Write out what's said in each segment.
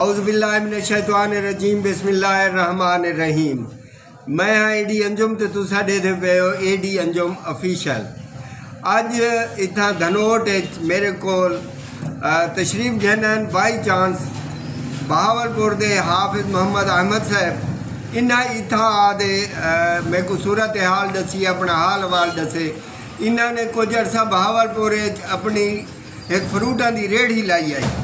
औज़ुबिल्लाहिमिनश्शैतानिर्रजीम बिस्मिल्लाहिर्रहमानिर्रहीम। मैं हाँ एडी अंजुम तो तुसा देते पे हो एडी अंजुम ऑफिशियल। अज इतना धनोट मेरे को तशरीफ जहन बाई चांस बहावलपुर दे हाफिज मोहम्मद अहमद साहब इन्हें इतना आदे मेरे को सूरत हाल दसी अपना हाल वाल दसे। इन्होंने कुछ अरसा बहावलपुर अपनी एक फ्रूटां की रेहड़ी लाई आई।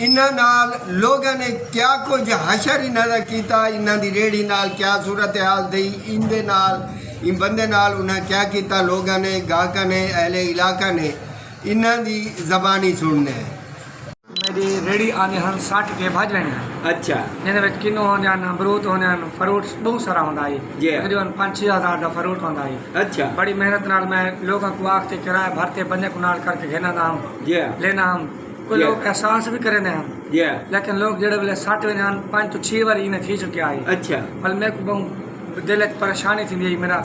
इन्हां नाल लोगों ने क्या कुछ हशर इन्हां दा कीता, इन्हां दी रेहड़ी नाल क्या सूरत हाल थी, इंदे नाल इन बंदे नाल उन्हें क्या कीता, लोगों ने गाहका ने अहले इलाका ने इन्हां दी ज़बानी सुनने। मेरी रेहड़ी आने हम 60 के भाजने हैं। अच्छा जिन्हें किन्नू होने अमरूद होने फ्रूट बहुत सारा होता है, तकरीबन 5-6 हज़ार का फ्रूट होता है। अच्छा बड़ी मेहनत नाल मैं लोगों को आखते किराया भरते बंदे को नाल करके घेना हम लेना हम कोई लोग एहसास भी करे हम, लेकिन लोग जेड़े वेले 60 वे 5 तो 6 बार इन्हें थी चुके आए। अच्छा पर मेरे को बहुत दिल परेशानी थी, मेरा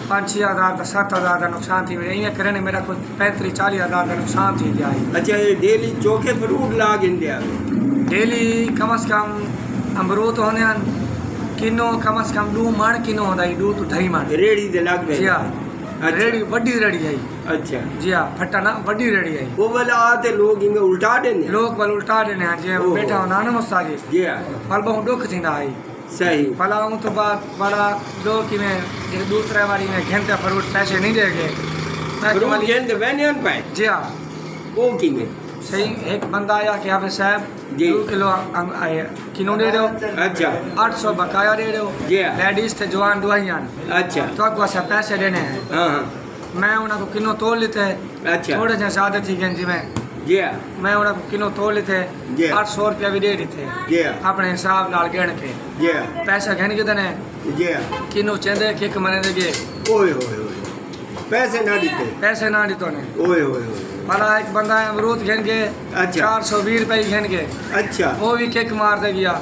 5-6 हज़ार का 7 हज़ार का नुकसान थी। इवें करने मेरा कुछ 35-40 हज़ार का नुकसान थी जाए। अच्छा ये डेली चोखे फ्रूट लाग इंडिया डेली कम से कम अमरूद होने किनो कम से कम 2 मण किनो होता है, 2 तो 2.5 मण रेहड़ी दे लग जी हाँ। रेहड़ी वड्डी रेहड़ी आई। अच्छा जी हाँ, फट्टा ना वड्डी रेहड़ी आई। वो वाला आते लोग इंगे उल्टा देने, लोग वाल उल्टा देने हैं जी बैठा होना ना मुस्ताजी जी हां पल बहुत दुख थींदा आई। सही भला उन तो बाद बड़ा लोग कि मैं 2-3 बारी में घंटे फ्रूट पैसे नहीं देंगे फ्रूट गेंद वेनियन पे जी हाँ। वो की में सही एक बंदा आया कि हाफिज साहब 2 किलो किनो दे दो। अच्छा 800 बकाया दे दो। जी लेडीज थे जवान दुआइयां। अच्छा तो आपको ऐसा पैसे देने हैं। हाँ हाँ मैं उनको किलो तोड़ लेते हैं। अच्छा थोड़े से ज़्यादा थी गंजी में जी मैं उनको किलो तोड़ लेते 800 रुपया भी दे देते जी अपने हिसाब नाल गिन के जी पैसा गिन के देने जी किलो चंदे किक मने देगे। ओए ओए ओए पैसे ना दीते, पैसे ना दीतो ने। ओए ओए ओए भला एक बंदा अमरूद गिन के 420 रुपये गिन के अच्छा वो भी किक मार दे गया,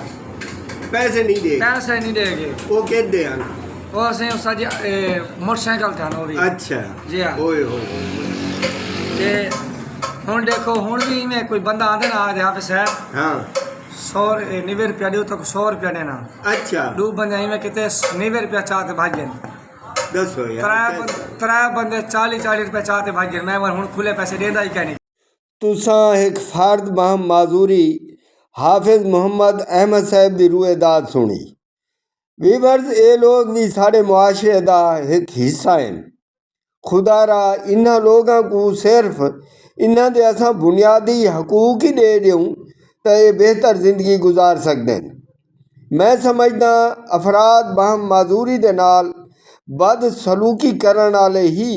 पैसे नहीं देगे। वो कहते दे आना वो असें सज मोटरसाइकिल थे वो भी। अच्छा जी हाँ। ओए ओए ते हुन देखो हुन भी में कोई बंदा आंदे ना आज हाफिज साहब हाँ 190 रुपया दो तो 100 रुपया देना। अच्छा 2 बंदे में कितने 90 रुपया चाहते भाजन, 10 हो यार 3 बंदे 40-40 रुपया चाहते भाजन। मैं हुन खुले पैसे देंदा ही क्या नहीं। तुसा एक फर्द बहम माजूरी हाफिज मोहम्मद अहमद साहब की रूएदाद सुनी। वीवर्स ये लोग भी साढ़े मुआशरे का एक हिस्सा हैं। खुदारा इन्हां लोगों को सिर्फ इन्हां दे असां बुनियादी हकूक ही दे दूँ तो ये बेहतर जिंदगी गुजार सकते हैं। मैं समझदा अफराद बहम माजूरी दे नाल बद सलूकी करन वाले ही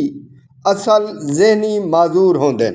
असल जहनी माजूर होंदे।